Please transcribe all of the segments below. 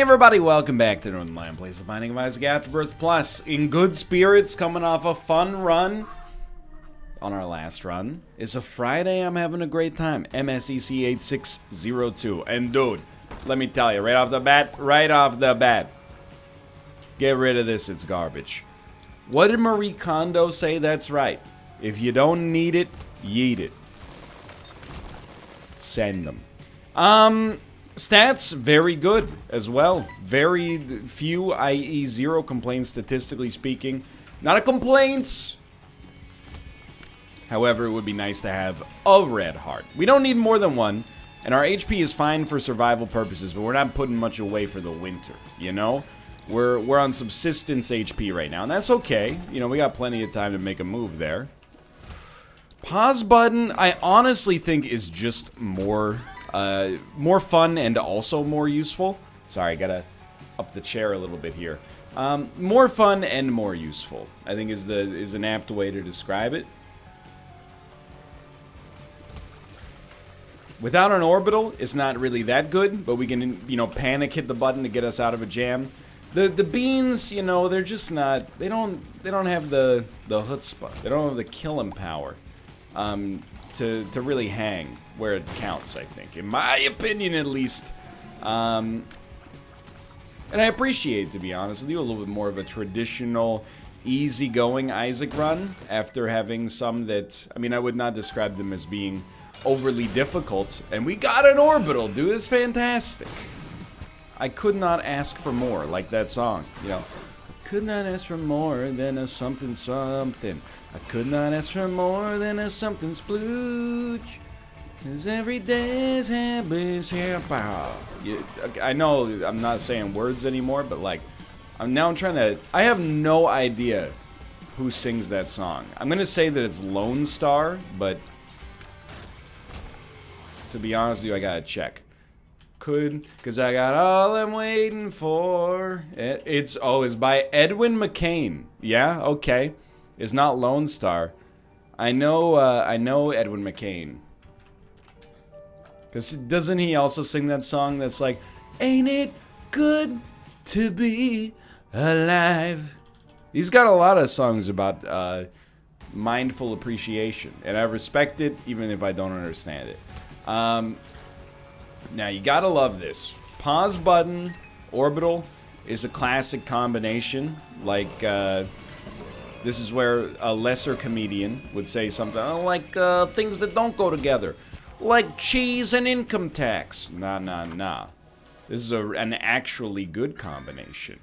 everybody, welcome back to Northernlion, place of Binding of Isaac Afterbirth Plus. In good spirits, coming off a fun run. On our last run. It's a Friday, I'm having a great time. MSEC 8602. And dude, let me tell you, right off the bat, get rid of this, it's garbage. What did Marie Kondo say? That's right. If you don't need it, yeet it. Send them. Stats, very good as well. Very few, i.e. 0 complaints statistically speaking. Not a complaint. However, it would be nice to have a red heart. We don't need more than one. And our HP is fine for survival purposes, but we're not putting much away for the winter, you know? We're on subsistence HP right now, and that's okay. You know, we got plenty of time to make a move there. Pause button, I honestly think is just more fun and also more useful. Sorry, I gotta up the chair a little bit here. More fun and more useful, I think is an apt way to describe it. Without an orbital, it's not really that good, but we can, you know, panic hit the button to get us out of a jam. The beans, you know, they're just not, they don't have the chutzpah. They don't have the killing power to really hang where it counts, I think. In my opinion, at least. And I appreciate, to be honest with you, a little bit more of a traditional, easygoing Isaac run after having some that, I mean, I would not describe them as being overly difficult. And we got an orbital, dude. It's fantastic. I could not ask for more, like that song, you know. I could not ask for more than a something something. I could not ask for more than a something splooge. 'Cause every day's happy here. I know I'm not saying words anymore, but like, I'm trying to, I have no idea who sings that song. I'm gonna say that it's Lone Star, but to be honest with you, I gotta check. Cause I got all I'm waiting for. It's by Edwin McCain. Yeah, okay. It's not Lone Star. I know Edwin McCain. Cause doesn't he also sing that song that's like, ain't it good to be alive? He's got a lot of songs about mindful appreciation, and I respect it even if I don't understand it. Now, you gotta love this. Pause button, orbital, is a classic combination. Like, this is where a lesser comedian would say something like, things that don't go together. Like cheese and income tax. Nah. This is an actually good combination.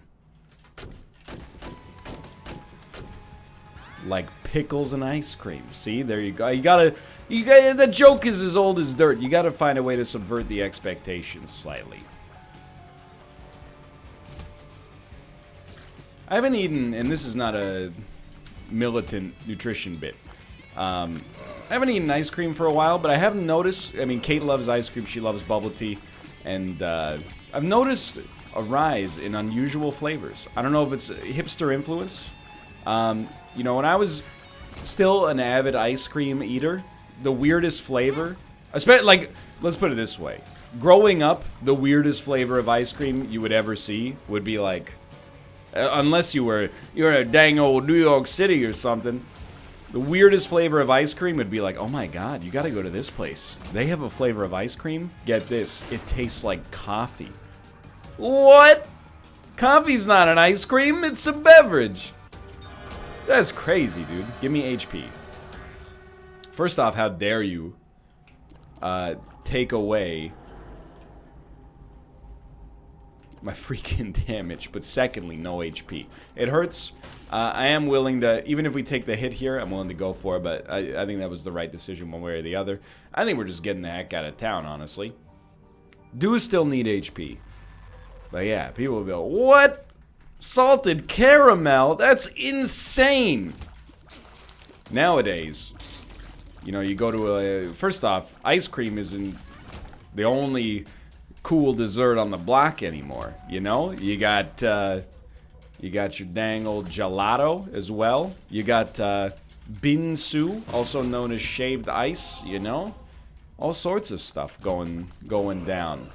Like pickles and ice cream. See, there you go. You gotta, the joke is as old as dirt. You gotta find a way to subvert the expectations slightly. I haven't eaten, and this is not a militant nutrition bit. I haven't eaten ice cream for a while, but I have noticed, I mean, Kate loves ice cream, she loves bubble tea, and I've noticed a rise in unusual flavors. I don't know if it's hipster influence. You know, when I was still an avid ice cream eater, the weirdest flavor, especially, like, let's put it this way. Growing up, the weirdest flavor of ice cream you would ever see would be like, unless you're a dang old New York City or something, the weirdest flavor of ice cream would be like, oh my god, you gotta go to this place. They have a flavor of ice cream? Get this, it tastes like coffee. What? Coffee's not an ice cream, it's a beverage. That's crazy, dude. Give me HP. First off, how dare you take away my freaking damage, but secondly, no HP. It hurts. I am willing to, even if we take the hit here, I'm willing to go for it, but I think that was the right decision one way or the other. I think we're just getting the heck out of town, honestly. Do still need HP. But yeah, people will be like, what? Salted caramel? That's insane! Nowadays, you know, you go to a... First off, ice cream isn't the only cool dessert on the block anymore, you know? You got your dang old gelato as well. You got binsu, also known as shaved ice, you know? All sorts of stuff going down.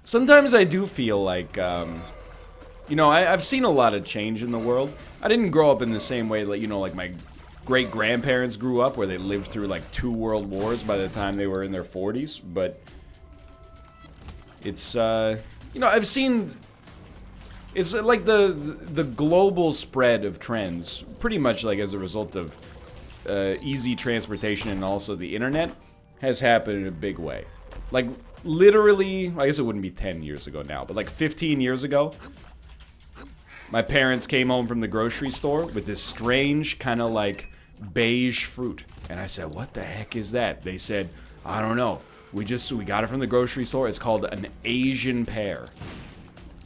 Sometimes I do feel like, you know, I've seen a lot of change in the world. I didn't grow up in the same way, like, you know, like my great-grandparents grew up, where they lived through, like, 2 world wars by the time they were in their 40s, but it's, you know, I've seen, it's like the global spread of trends, pretty much like as a result of easy transportation and also the internet, has happened in a big way. Like, literally, I guess it wouldn't be 10 years ago now, but like 15 years ago, my parents came home from the grocery store with this strange kind of like beige fruit. And I said, what the heck is that? They said, I don't know. We got it from the grocery store. It's called an Asian pear.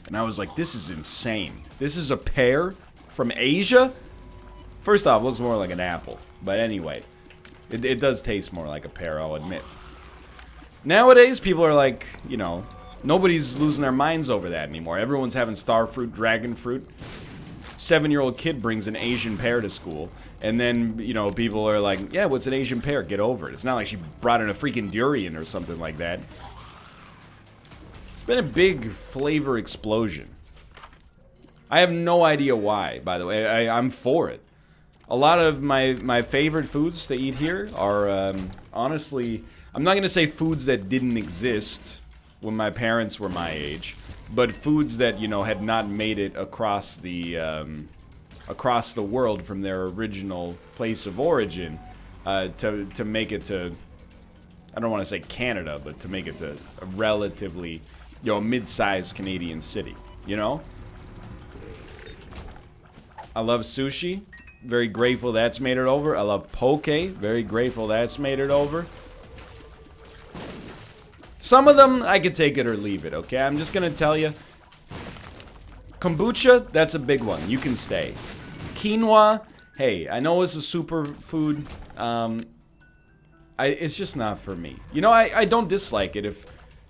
And I was like, this is insane. This is a pear from Asia? First off, it looks more like an apple. But anyway, it does taste more like a pear, I'll admit. Nowadays, people are like, you know, nobody's losing their minds over that anymore. Everyone's having star fruit, dragon fruit. 7-year-old kid brings an Asian pear to school. And then, you know, people are like, yeah, what's an Asian pear? Get over it. It's not like she brought in a freaking durian or something like that. It's been a big flavor explosion. I have no idea why, by the way. I'm for it. A lot of my favorite foods to eat here are, honestly, I'm not going to say foods that didn't exist when my parents were my age, but foods that, you know, had not made it across the world from their original place of origin, to make it to, I don't want to say Canada, but to make it to a relatively, you know, mid-sized Canadian city, you know? I love sushi. Very grateful that's made it over. I love poke. Very grateful that's made it over. Some of them, I could take it or leave it, okay? I'm just gonna tell you. Kombucha, that's a big one. You can stay. Quinoa, hey, I know it's a superfood. It's just not for me. You know, I don't dislike it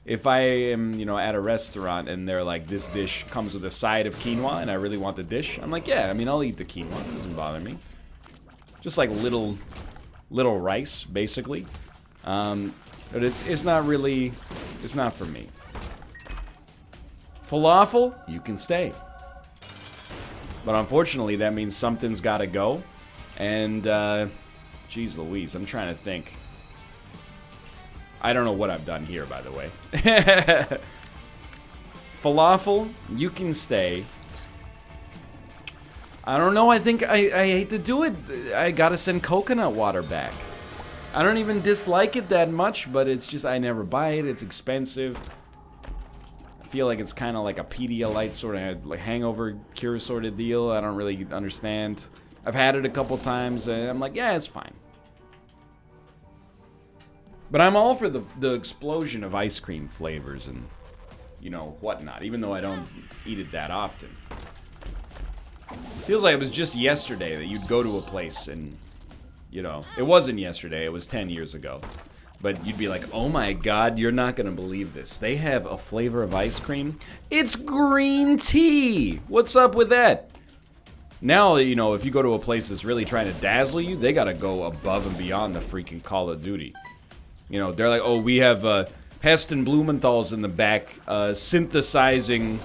if I am, you know, at a restaurant and they're like, this dish comes with a side of quinoa and I really want the dish. I'm like, yeah, I mean, I'll eat the quinoa. It doesn't bother me. Just like little rice, basically. But it's not really, it's not for me. Falafel, you can stay. But unfortunately, that means something's gotta go. And, geez Louise, I'm trying to think. I don't know what I've done here, by the way. Falafel, you can stay. I don't know, I think I hate to do it. I gotta send coconut water back. I don't even dislike it that much, but it's just, I never buy it. It's expensive. I feel like it's kind of like a Pedialyte sort of like hangover cure sort of deal. I don't really understand. I've had it a couple times, and I'm like, yeah, it's fine. But I'm all for the explosion of ice cream flavors and, you know, whatnot, even though I don't eat it that often. Feels like it was just yesterday that you'd go to a place and, you know, it wasn't yesterday, it was 10 years ago. But you'd be like, oh my god, you're not gonna believe this. They have a flavor of ice cream. It's green tea! What's up with that? Now, you know, if you go to a place that's really trying to dazzle you, they gotta go above and beyond the freaking Call of Duty. You know, they're like, oh, we have Pest and Blumenthal's in the back synthesizing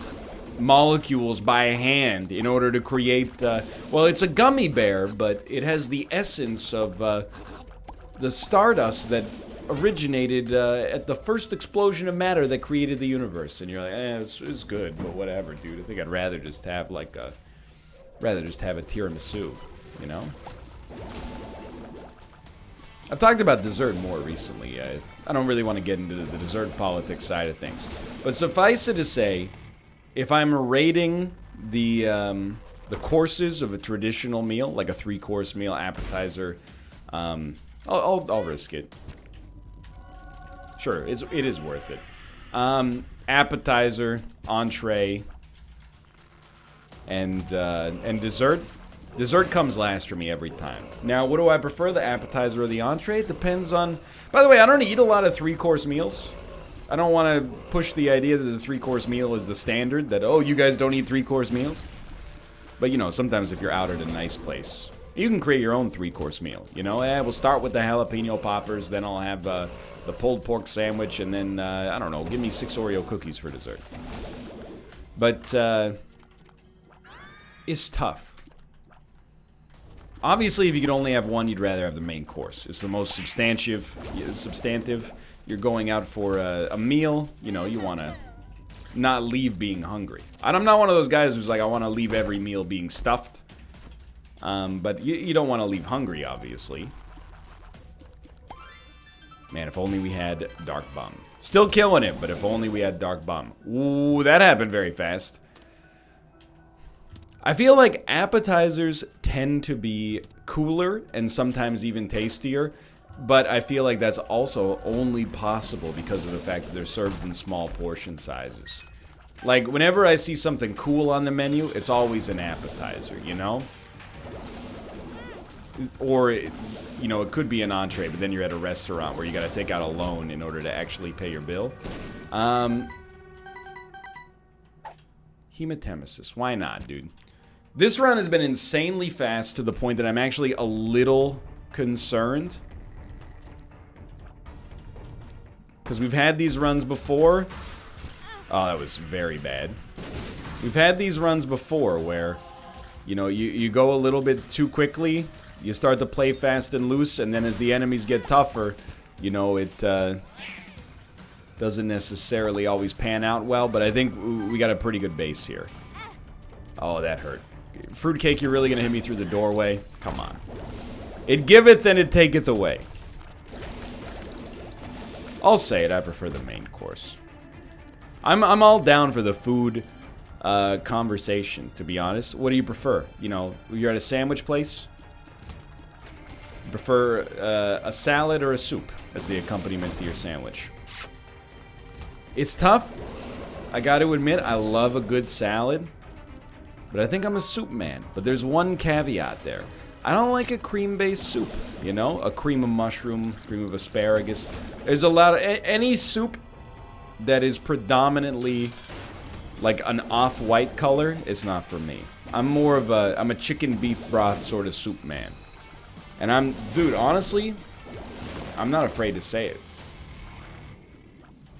molecules by hand in order to create, well, it's a gummy bear, but it has the essence of the stardust that originated at the first explosion of matter that created the universe. And you're like, it's good, but whatever, dude. I think I'd rather just have like a tiramisu, you know? I've talked about dessert more recently. I don't really want to get into the dessert politics side of things. But suffice it to say, if I'm rating the courses of a traditional meal, like a 3-course meal, appetizer, I'll risk it. Sure, it is worth it. Appetizer, entree, and dessert. Dessert comes last for me every time. Now, what do I prefer, the appetizer or the entree? It depends on... By the way, I don't eat a lot of 3-course meals. I don't want to push the idea that the 3-course meal is the standard, that, oh, you guys don't eat 3-course meals. But, you know, sometimes if you're out at a nice place, You can create your own 3-course meal. You know, we'll start with the jalapeno poppers, then I'll have the pulled pork sandwich, and then, I don't know, give me 6 Oreo cookies for dessert. But, it's tough. Obviously, if you could only have one, you'd rather have the main course. It's the most substantive. You're going out for a meal, you know, you want to not leave being hungry. And I'm not one of those guys who's like, I want to leave every meal being stuffed. But you don't want to leave hungry, obviously. Man, if only we had Dark Bum. Still killing it, but if only we had Dark Bum. Ooh, that happened very fast. I feel like appetizers tend to be cooler and sometimes even tastier, but I feel like that's also only possible because of the fact that they're served in small portion sizes. Like, whenever I see something cool on the menu, it's always an appetizer, you know? Or, you know, it could be an entree, but then you're at a restaurant where you gotta take out a loan in order to actually pay your bill. Hematemesis. Why not, dude? This run has been insanely fast to the point that I'm actually a little concerned. Because we've had these runs before. Oh, that was very bad. We've had these runs before where, you know, you go a little bit too quickly. You start to play fast and loose, and then as the enemies get tougher, you know, it doesn't necessarily always pan out well, but I think we got a pretty good base here. Oh, that hurt. Fruitcake, you're really gonna hit me through the doorway? Come on. It giveth and it taketh away. I'll say it, I prefer the main course. I'm all down for the food conversation, to be honest. What do you prefer? You know, you're at a sandwich place? You prefer a salad or a soup as the accompaniment to your sandwich? It's tough. I gotta admit, I love a good salad. But I think I'm a soup man. But there's one caveat there. I don't like a cream-based soup, you know? A cream of mushroom, cream of asparagus. There's a lot of... Any soup that is predominantly like an off-white color is not for me. I'm more of a... I'm a chicken beef broth sort of soup man. And dude, honestly, I'm not afraid to say it.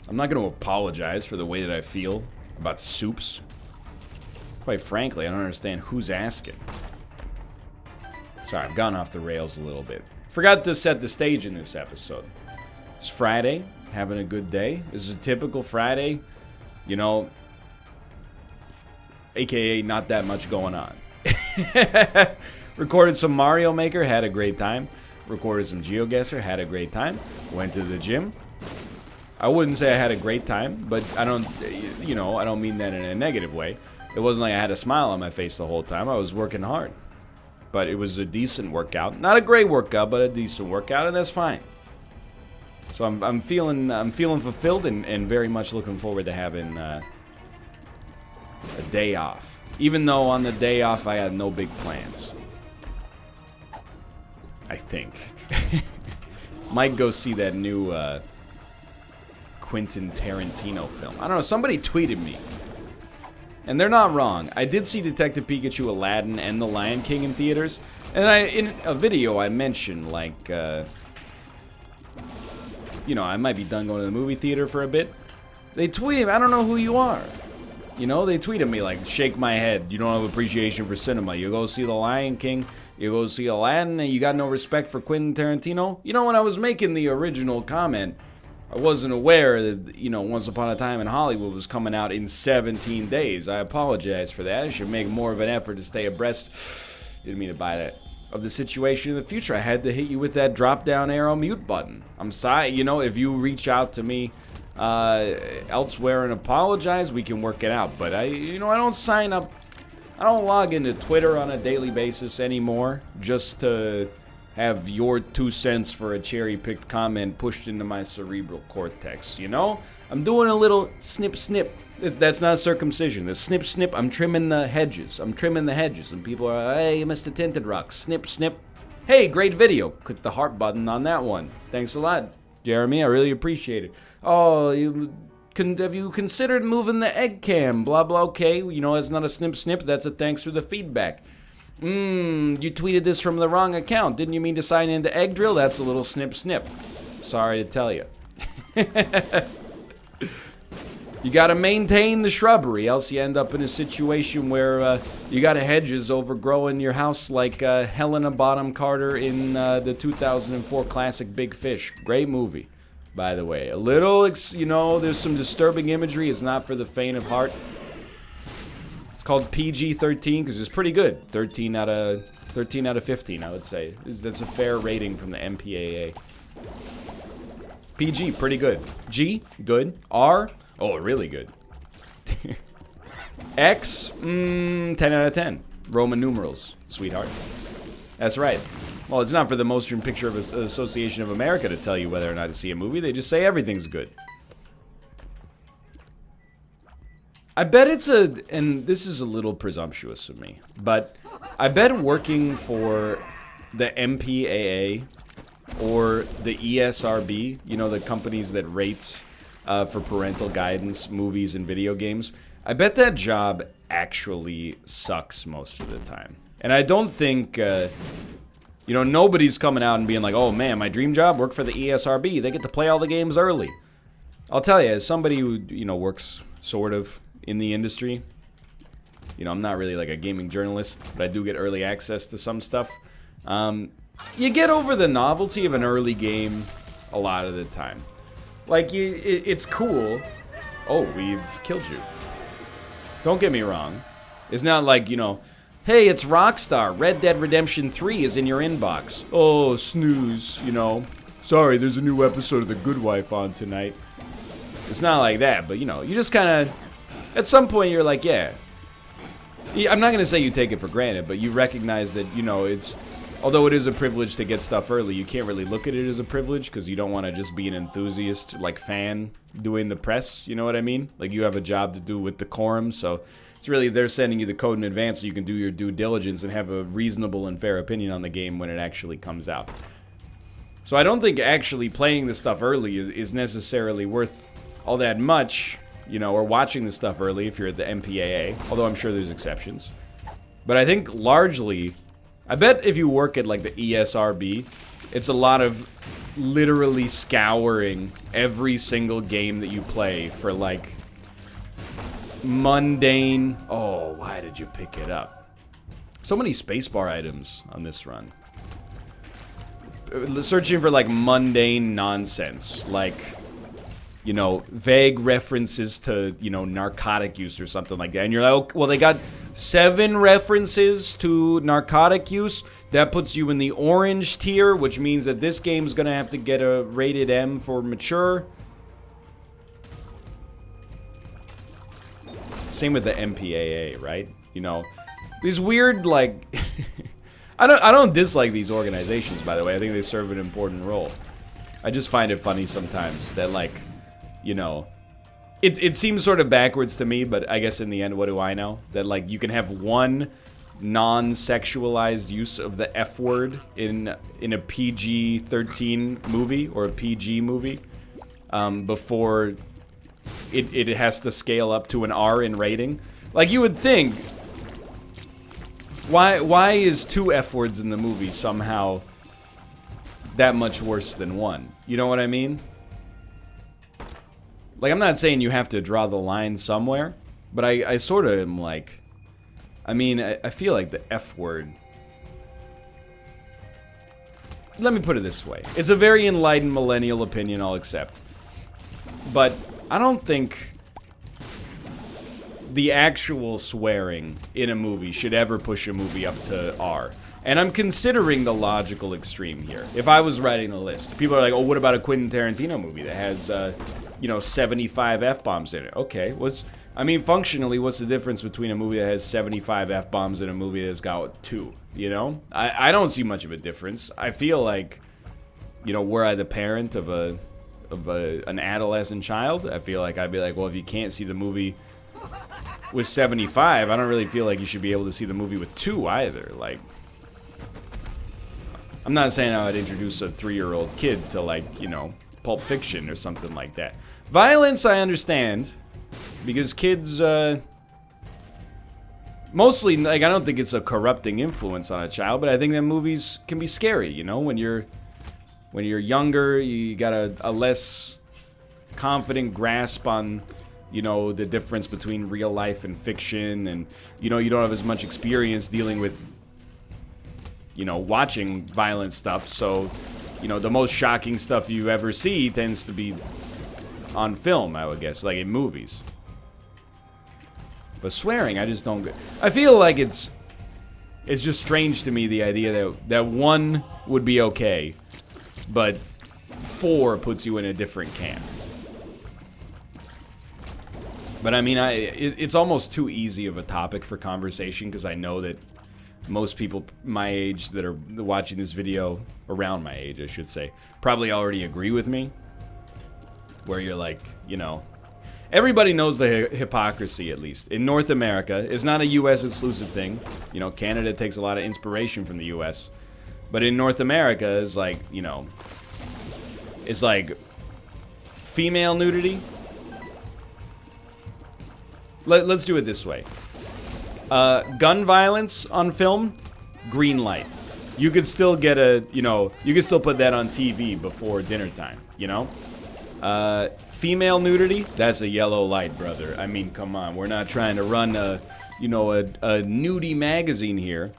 I'm not going to apologize for the way that I feel about soups. Quite frankly, I don't understand who's asking. Sorry, I've gone off the rails a little bit. Forgot to set the stage in this episode. It's Friday, having a good day. This is a typical Friday, you know, aka not that much going on. Recorded some Mario Maker, had a great time. Recorded some GeoGuessr, had a great time. Went to the gym. I wouldn't say I had a great time, but I don't, you know, I don't mean that in a negative way. It wasn't like I had a smile on my face the whole time. I was working hard. But it was a decent workout. Not a great workout, but a decent workout, and that's fine. So I'm feeling fulfilled and very much looking forward to having a day off. Even though on the day off I had no big plans. I think. Might go see that new Quentin Tarantino film. I don't know, somebody tweeted me. And they're not wrong. I did see Detective Pikachu, Aladdin, and The Lion King in theaters. And in a video, I mentioned, like, you know, I might be done going to the movie theater for a bit. They tweeted, I don't know who you are. You know, they tweeted me, like, shake my head. You don't have appreciation for cinema. You go see The Lion King, you go see Aladdin, and you got no respect for Quentin Tarantino. You know, when I was making the original comment, I wasn't aware that, you know, Once Upon a Time in Hollywood was coming out in 17 days. I apologize for that. I should make more of an effort to stay abreast. Didn't mean to buy that. Of the situation in the future. I had to hit you with that drop-down arrow mute button. I'm sorry. You know, if you reach out to me elsewhere and apologize, we can work it out. But, I don't sign up. I don't log into Twitter on a daily basis anymore just to have your 2 cents for a cherry-picked comment pushed into my cerebral cortex, you know? I'm doing a little snip-snip. That's not circumcision. The snip-snip, I'm trimming the hedges. I'm trimming the hedges. And people are, hey, Mr. Tinted Rock, snip-snip. Hey, great video. Click the heart button on that one. Thanks a lot, Jeremy. I really appreciate it. Oh, have you considered moving the egg cam? Blah, blah, okay. You know, it's not a snip-snip. That's a thanks for the feedback. You tweeted this from the wrong account. Didn't you mean to sign into Egg Drill? That's a little snip snip. Sorry to tell you. You gotta maintain the shrubbery, else you end up in a situation where you got hedges overgrowing your house like Helena Bonham Carter in the 2004 classic Big Fish. Great movie, by the way. A little, you know, there's some disturbing imagery. It's not for the faint of heart. It's called PG-13 because it's pretty good. 13 out of 15, I would say. That's a fair rating from the MPAA. PG, pretty good. G, good. R, oh, really good. X, 10 out of 10. Roman numerals, sweetheart. That's right. Well, it's not for the Motion Picture Association of America to tell you whether or not to see a movie. They just say everything's good. I bet it's and this is a little presumptuous of me, but I bet working for the MPAA or the ESRB, you know, the companies that rate for parental guidance, movies, and video games, I bet that job actually sucks most of the time. And I don't think, you know, nobody's coming out and being like, oh man, my dream job, work for the ESRB. They get to play all the games early. I'll tell you, as somebody who, you know, works sort of in the industry, you know, I'm not really like a gaming journalist, but I do get early access to some stuff. You get over the novelty of an early game a lot of the time. Like, it's cool. Oh, we've killed you. Don't get me wrong. It's not like, you know, hey, it's Rockstar. Red Dead Redemption 3 is in your inbox. Oh, snooze, you know. Sorry, there's a new episode of The Good Wife on tonight. It's not like that, but, you know, you just kind of, at some point, you're like, yeah. I'm not going to say you take it for granted, but you recognize that, you know, it's, although it is a privilege to get stuff early, you can't really look at it as a privilege because you don't want to just be an enthusiast, like, fan doing the press, you know what I mean? Like, you have a job to do with decorum, so it's really they're sending you the code in advance so you can do your due diligence and have a reasonable and fair opinion on the game when it actually comes out. So I don't think actually playing this stuff early is necessarily worth all that much, you know, or watching this stuff early if you're at the MPAA, although I'm sure there's exceptions. But I think largely, I bet if you work at like the ESRB, it's a lot of literally scouring every single game that you play for like mundane, oh, why did you pick it up? So many spacebar items on this run. Searching for like mundane nonsense, like, you know, vague references to, you know, narcotic use or something like that. And you're like, oh, well, they got 7 references to narcotic use. That puts you in the orange tier, which means that this game's gonna have to get a rated M for mature. Same with the MPAA, right? You know, these weird, like, I don't dislike these organizations, by the way. I think they serve an important role. I just find it funny sometimes that, like, you know, it seems sort of backwards to me, but I guess in the end, what do I know? That, like, you can have one non-sexualized use of the F word in a PG-13 movie or a PG movie before it has to scale up to an R in rating. Like, you would think, why is 2 F words in the movie somehow that much worse than 1? You know what I mean? Like, I'm not saying you have to draw the line somewhere, but I sort of am like, I mean, I feel like the F word. Let me put it this way. It's a very enlightened millennial opinion, I'll accept. But I don't think the actual swearing in a movie should ever push a movie up to R. And I'm considering the logical extreme here. If I was writing a list, people are like, oh, what about a Quentin Tarantino movie that has, you know, 75 F-bombs in it? Okay, I mean, functionally, what's the difference between a movie that has 75 F-bombs and a movie that's got 2, you know? I don't see much of a difference. I feel like, you know, were I the parent of an adolescent child, I feel like I'd be like, well, if you can't see the movie with 75, I don't really feel like you should be able to see the movie with 2 either. Like, I'm not saying I would introduce a 3-year-old kid to, like, you know, Pulp Fiction or something like that. Violence, I understand, because kids, Mostly, like, I don't think it's a corrupting influence on a child, but I think that movies can be scary, you know? When you're younger, you got a less confident grasp on, you know, the difference between real life and fiction, and, you know, you don't have as much experience dealing with, you know, watching violent stuff, so, you know, the most shocking stuff you ever see tends to be on film, I would guess, like in movies. But swearing, I just don't. I feel like it's just strange to me, the idea that 1 would be okay, but 4 puts you in a different camp. But I mean, it's almost too easy of a topic for conversation, because I know that most people my age that are watching this video, around my age, I should say, probably already agree with me. Where you're like, you know, everybody knows the hypocrisy, at least. In North America, it's not a U.S. exclusive thing. You know, Canada takes a lot of inspiration from the U.S. But in North America, it's like, you know, it's like female nudity. Let's do it this way. Gun violence on film, green light. You could still get you know, you could still put that on TV before dinner time, you know? Female nudity, that's a yellow light, brother. I mean, come on. We're not trying to run you know, a nudie magazine here.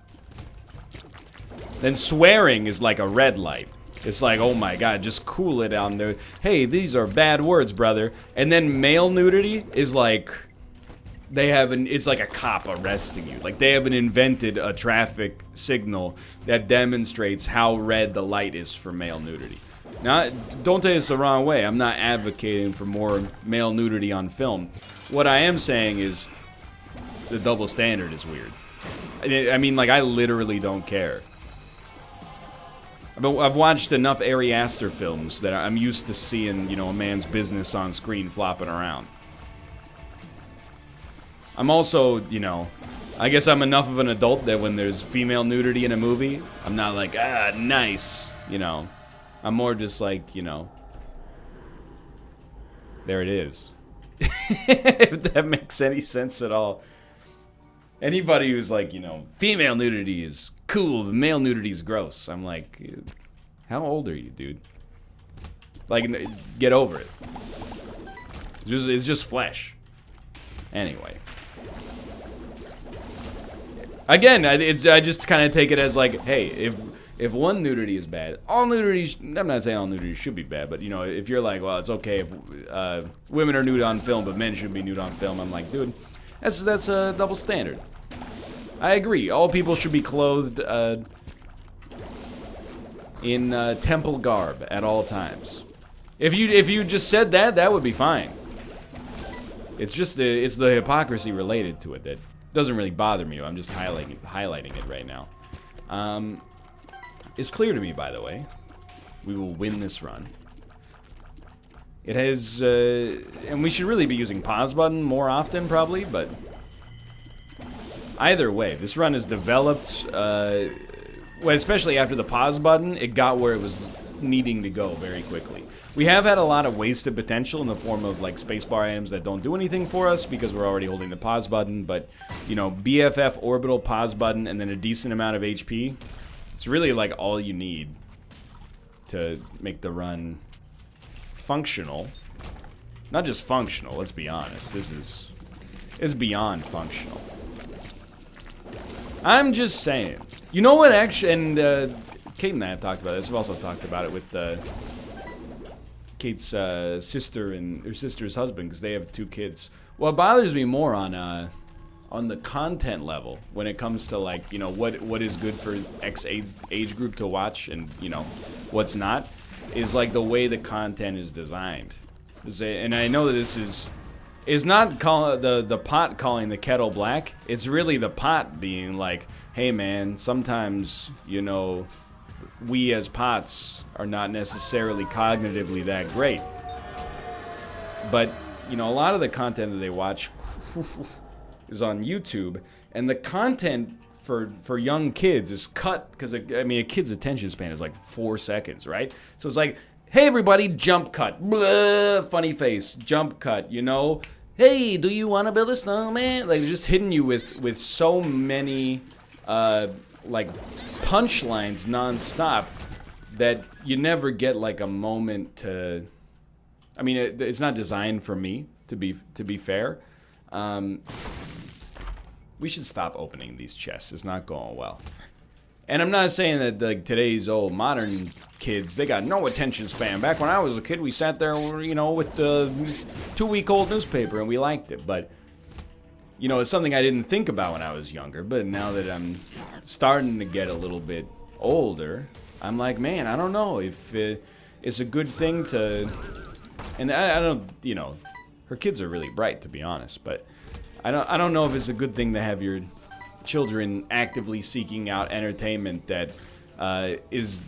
Then swearing is like a red light. It's like, oh my god, just cool it down there. Hey, these are bad words, brother. And then male nudity is like, it's like a cop arresting you. Like, they haven't invented a traffic signal that demonstrates how red the light is for male nudity. Now, don't take this the wrong way. I'm not advocating for more male nudity on film. What I am saying is the double standard is weird. I mean, like, I literally don't care. But I've watched enough Ari Aster films that I'm used to seeing, you know, a man's business on screen flopping around. I'm also, you know, I guess I'm enough of an adult that when there's female nudity in a movie, I'm not like, ah, nice, you know. I'm more just like, you know, there it is. If that makes any sense at all. Anybody who's like, you know, female nudity is cool, but male nudity is gross. I'm like, how old are you, dude? Like, get over it. It's just flesh. Anyway. Again, I just kind of take it as like, hey, if one nudity is bad, all nudity, I'm not saying all nudity should be bad, but, you know, if you're like, well, it's okay if women are nude on film, but men shouldn't be nude on film, I'm like, dude, that's a double standard. I agree. All people should be clothed in temple garb at all times. If you just said that, that would be fine. It's just it's the hypocrisy related to it that doesn't really bother me. I'm just highlighting it right now. It's clear to me, by the way, we will win this run. It has, and we should really be using pause button more often, probably, but either way, this run is developed, well, especially after the pause button, it got where it was needing to go very quickly. We have had a lot of wasted potential in the form of, like, spacebar items that don't do anything for us because we're already holding the pause button, but, you know, BFF, orbital, pause button, and then a decent amount of HP, it's really, like, all you need to make the run functional. Not just functional, let's be honest. This is beyond functional. I'm just saying. You know what, actually, and Kate and I have talked about this. We've also talked about it with Kate's sister and her sister's husband, because they have 2 kids. What bothers me more on the content level when it comes to, like, you know, what is good for X age group to watch and, you know, what's not, is like the way the content is designed. And I know that this is not the pot calling the kettle black. It's really the pot being like, hey man, sometimes, you know, we as pots are not necessarily cognitively that great. But, you know, a lot of the content that they watch is on YouTube, and the content for young kids is cut because, I mean, a kid's attention span is like 4 seconds, right? So it's like, hey everybody, jump cut, blah, funny face, jump cut, you know, hey, do you want to build a snowman? Like, just hitting you with so many, like, punchlines nonstop that you never get, like, a moment to... I mean, it's not designed for me, to be fair. We should stop opening these chests. It's not going well. And I'm not saying that like today's old modern kids, they got no attention span. Back when I was a kid, we sat there, you know, with the 2-week-old newspaper and we liked it. But, you know, it's something I didn't think about when I was younger. But now that I'm starting to get a little bit older, I'm like, man, I don't know if it's a good thing to... And I don't, you know, her kids are really bright, to be honest. But I don't know if it's a good thing to have your children actively seeking out entertainment that is,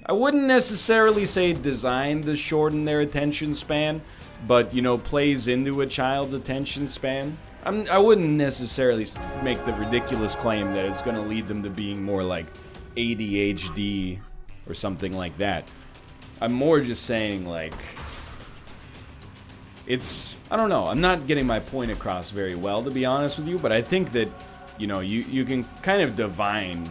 I wouldn't necessarily say designed to shorten their attention span, but, you know, plays into a child's attention span. I wouldn't necessarily make the ridiculous claim that it's going to lead them to being more like ADHD or something like that. I'm more just saying, like, it's, I don't know, I'm not getting my point across very well, to be honest with you, but I think that, you know, you can kind of divine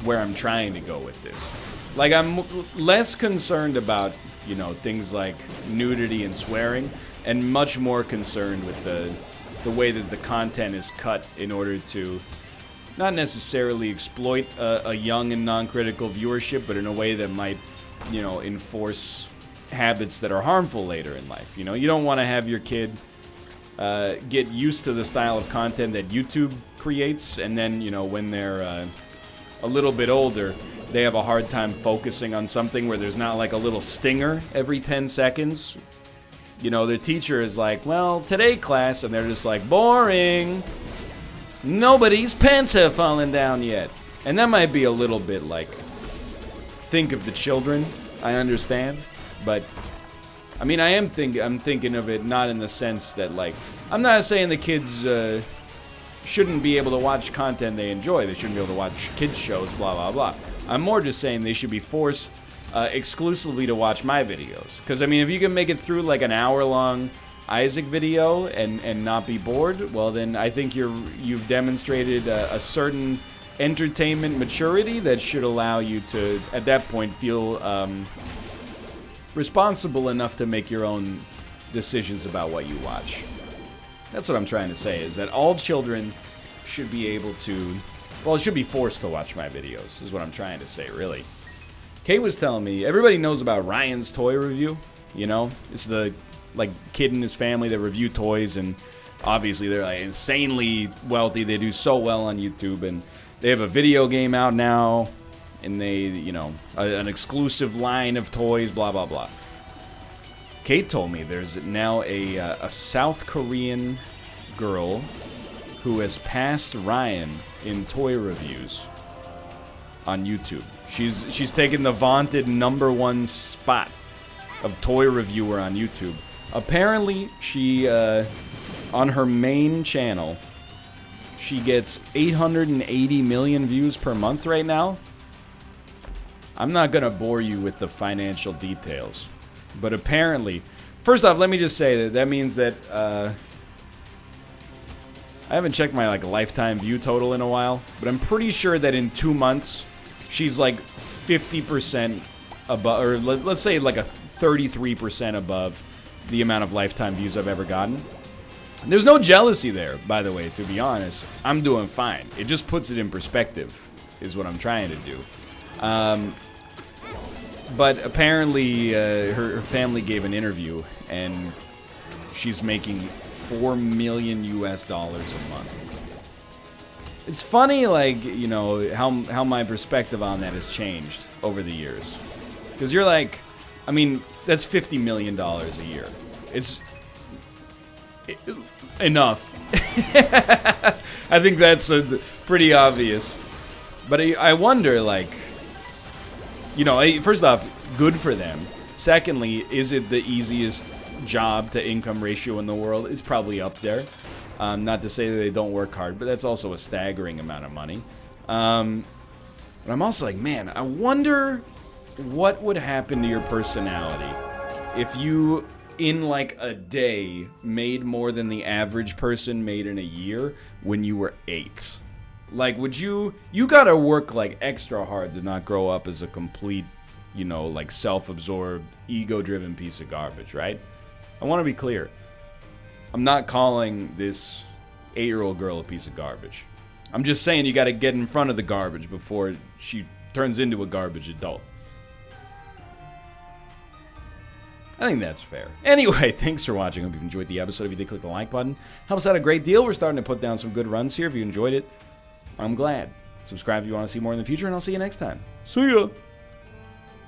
where I'm trying to go with this. Like, I'm less concerned about, you know, things like nudity and swearing, and much more concerned with the way that the content is cut in order to not necessarily exploit a young and non-critical viewership, but in a way that might, you know, enforce habits that are harmful later in life. You know, you don't want to have your kid get used to the style of content that YouTube creates, and then, you know, when they're a little bit older, they have a hard time focusing on something where there's not like a little stinger every 10 seconds. You know, their teacher is like, well, today class, and they're just like, boring. Nobody's pants have fallen down yet. And that might be a little bit like, think of the children, I understand. But, I mean, I'm thinking of it not in the sense that, like, I'm not saying the kids shouldn't be able to watch content they enjoy. They shouldn't be able to watch kids shows, blah, blah, blah. I'm more just saying they should be forced exclusively to watch my videos. Because, I mean, if you can make it through, like, an hour-long Isaac video and not be bored, well, then I think you've demonstrated a certain entertainment maturity that should allow you to, at that point, feel... responsible enough to make your own decisions about what you watch. That's what I'm trying to say, is that all children should be able to, well, should be forced to watch my videos, is what I'm trying to say, really. Kate was telling me, everybody knows about Ryan's Toy Review, you know? It's the, like, kid and his family that review toys, and obviously they're, like, insanely wealthy. They do so well on YouTube, and they have a video game out now, and they, you know, an exclusive line of toys, blah, blah, blah. Kate told me there's now a South Korean girl who has passed Ryan in toy reviews on YouTube. She's taken the vaunted #1 spot of toy reviewer on YouTube. Apparently, she, on her main channel, she gets 880 million views per month right now. I'm not going to bore you with the financial details, but apparently, first off, let me just say that means that I haven't checked my like lifetime view total in a while, but I'm pretty sure that in 2 months, she's like 50% above, or let's say like a 33% above the amount of lifetime views I've ever gotten. There's no jealousy there, by the way, to be honest. I'm doing fine. It just puts it in perspective, is what I'm trying to do. But apparently, her family gave an interview, and she's making $4 million US a month. It's funny, like, you know, how my perspective on that has changed over the years. Because you're like, I mean, that's $50 million a year. It's enough. I think that's pretty obvious. But I wonder, like, you know, first off, good for them. Secondly, is it the easiest job to income ratio in the world? It's probably up there. Not to say that they don't work hard, but that's also a staggering amount of money. But I'm also like, man, I wonder what would happen to your personality if you in like a day made more than the average person made in a year when you were 8. Like, would you gotta work like extra hard to not grow up as a complete, you know, like self-absorbed, ego-driven piece of garbage, right? I want to be clear. I'm not calling this 8-year-old girl a piece of garbage. I'm just saying you gotta get in front of the garbage before she turns into a garbage adult. I think that's fair. Anyway, thanks for watching. Hope you've enjoyed the episode. If you did, click the like button. Helps out a great deal. We're starting to put down some good runs here. If you enjoyed it, I'm glad. Subscribe if you want to see more in the future, and I'll see you next time. See ya!